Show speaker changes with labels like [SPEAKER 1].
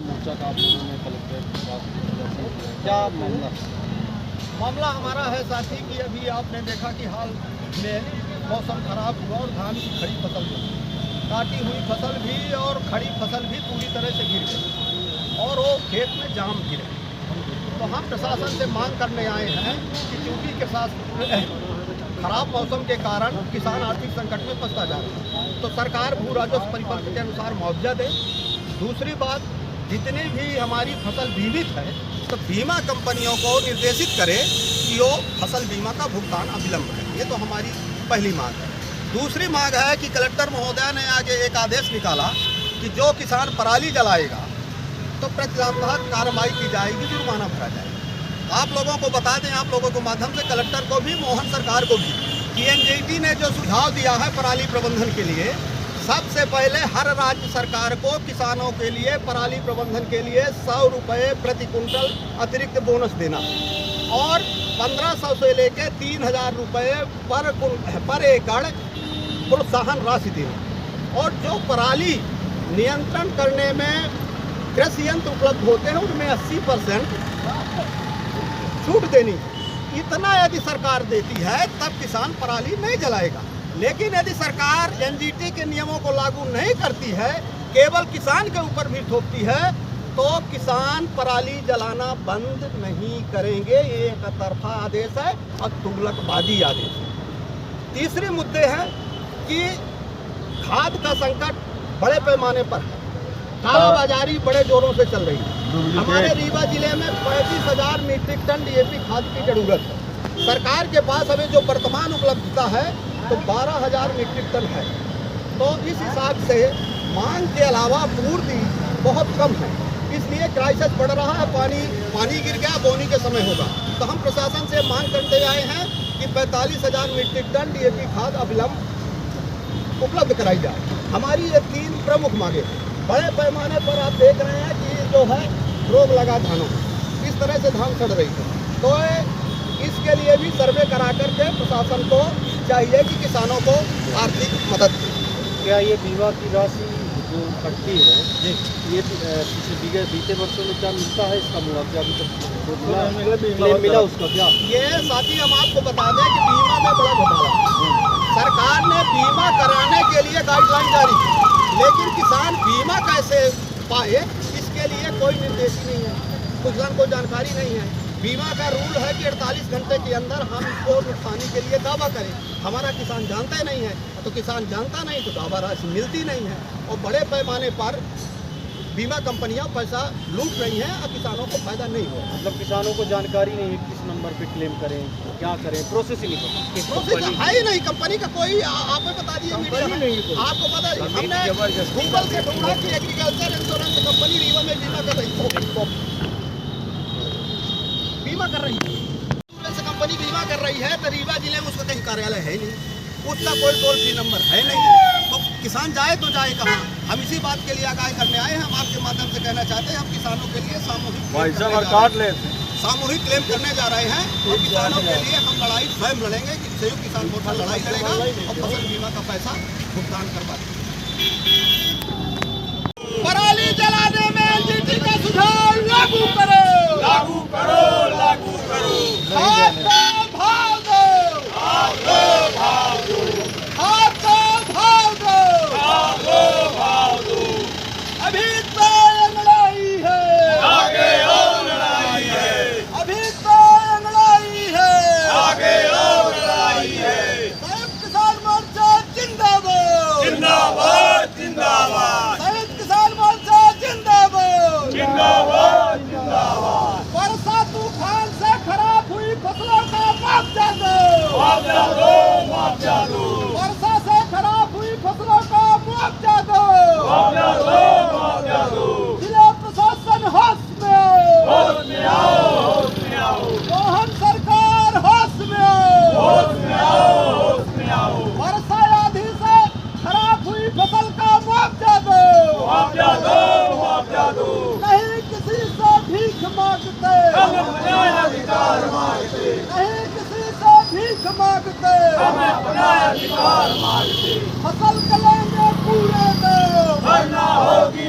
[SPEAKER 1] मोर्चा का आप लोगों ने कलेक्ट्रेट के पास प्रदर्शन किया, क्या मामला?
[SPEAKER 2] मामला हमारा है साथी कि अभी आपने देखा कि हाल में मौसम खराब हुआ और धान की खड़ी फसल भी, काटी हुई फसल भी और खड़ी फसल भी पूरी तरह से गिर गई और वो खेत में जाम गिरे। तो हम प्रशासन से मांग करने आए हैं कि चूंकि के साथ खराब मौसम के कारण किसान आर्थिक संकट में फंसता जा रहा है, तो सरकार भू राजस्व परिपत्र के अनुसार मुआवजा दे। दूसरी बात, जितनी भी हमारी फसल बीमित है तो बीमा कंपनियों को निर्देशित करे कि वो फसल बीमा का भुगतान अविलंब करें। ये तो हमारी पहली मांग है। दूसरी मांग है कि कलेक्टर महोदय ने आगे एक आदेश निकाला कि जो किसान पराली जलाएगा तो प्रतिबंधात्मक कार्रवाई की जाएगी, जुर्माना भरा जाएगा। आप लोगों को बता दें, आप लोगों के माध्यम से कलेक्टर को भी, मोहन सरकार को भी, कि एनजीटी ने जो सुझाव दिया है पराली प्रबंधन के लिए, सबसे पहले हर राज्य सरकार को किसानों के लिए पराली प्रबंधन के लिए 100 रुपये प्रति कुंटल अतिरिक्त बोनस देना और 1500 से लेकर 3000 रुपये पर एकड़ प्रोत्साहन राशि देना। और जो पराली नियंत्रण करने में कृषि यंत्र उपलब्ध होते हैं उनमें 80% छूट देनी। इतना यदि सरकार देती है तब किसान पराली नहीं जलाएगा। लेकिन यदि सरकार एनजीटी के नियमों को लागू नहीं करती है, केवल किसान के ऊपर भी थोपती है, तो किसान पराली जलाना बंद नहीं करेंगे। ये एक तरफा आदेश है और तुगलकबाजी आदेश है। तीसरे मुद्दे हैं कि खाद का संकट बड़े पैमाने पर है। कालाबाजारी बड़े जोरों से चल रही है। हमारे रीवा जिले में 35,000 मीट्रिक टन डीएपी खाद की जरूरत है। सरकार के पास अभी जो वर्तमान उपलब्धता है तो 12,000 मीट्रिक टन है। तो इस हिसाब से मांग के अलावा पूर्ति बहुत कम है, इसलिए क्राइसिस बढ़ रहा है। पानी गिर गया, बोनी के समय होगा। तो हम प्रशासन से मांग करते आए हैं कि 45,000 मीट्रिक टन डीएपी खाद अविलंब उपलब्ध कराई जाए। हमारी ये 3 प्रमुख मांगे। बड़े पैमाने पर आप देख रहे हैं कि जो है रोग लगा धानों, इस तरह से धान सड़ रही है। तो इसके लिए भी सर्वे करा करके प्रशासन को चाहिए कि किसानों को आर्थिक मदद दें।
[SPEAKER 1] क्या ये बीमा की राशि जो कटती है ये बीते वर्षों में क्या मिलता है? इसका मुआवजा अभी तक मिला उसका क्या?
[SPEAKER 2] ये साथी हम आपको बता दें कि बीमा में बड़ा घोटाला। सरकार ने बीमा कराने के लिए गाइडलाइन जारी की, लेकिन किसान बीमा कैसे पाए इसके लिए कोई निर्देश नहीं है, किसान को जानकारी नहीं है। बीमा का रूल है कि 48 घंटे के अंदर हम इसको नुकसानी के लिए दावा करें। हमारा किसान जानता नहीं है, तो किसान जानता नहीं तो दावा राशि मिलती नहीं है। और बड़े पैमाने पर बीमा कंपनियां पैसा लूट रही हैं और किसानों को फायदा नहीं हो रहा।
[SPEAKER 1] मतलब किसानों को जानकारी नहीं है किस नंबर पे क्लेम करें, क्या करें, प्रोसेस ही नहीं पता।
[SPEAKER 2] प्रोसेस है ही नहीं, कंपनी का कोई आप बता दीजिए, आपको पता है। हमने गूगल से ढूंढा कि एग्रीकल्चर इंश्योरेंस कंपनी रीवा में बीमा कर रही कंपनी बीमा कर रही है, तो रीवा जिले में उसका कहीं कार्यालय है ही नहीं, उसका कोई टोल फ्री नंबर है नहीं। तो किसान जाए तो जाए कहाँ? हम इसी बात के लिए आगाह करने आए हैं। हम आपके माध्यम से कहना चाहते हैं, हम किसानों के लिए सामूहिक क्लेम करने जा रहे हैं और किसानों के लिए हम लड़ाई स्वयं लड़ेंगे कि संयुक्त किसान मोर्चा लड़ाई लड़ेगा और फसल बीमा का पैसा भुगतान करवा देंगे। पराली जलाने में एनजीटी का सुझाव लागू करो, लागू करो, लागू करो। खाद का भाव दो, खाद का भाव दो, खाद का भाव दो, खाद का भाव दो। अभी तो लड़ाई है, आगे और लड़ाई है। अभी तो लड़ाई है, आगे और लड़ाई है। संयुक्त किसान मोर्चा जिंदाबाद, जिंदाबाद, जिंदाबाद। संयुक्त किसान मोर्चा जिंदाबाद, जिंदाबाद, जिंदाबाद। वर्षा तूफान से खराब हुई फसलों का मुआवजा दो, मुआवजा दो, मुआवजा दो। वर्षा से खराब हुई फसलों का मुआवजा दो, मुआवजा दो, मुआवजा दो। जिला प्रशासन होश में आओ, होश में आओ, होश में आओ। मोहन सरकार होश में आओ, होश में आओ, होश में आओ। वर्षा आंधी से खराब हुई फसल का मुआवजा दो, मुआवजा दो, मुआवजा दो। नहीं किसी से भीख मांगते, हम अपना अधिकार मांगते। नहीं किसी से भीख मांगते, हम अपना अधिकार मांगते। फसल कलेंगे पूरे दो, भरना होगी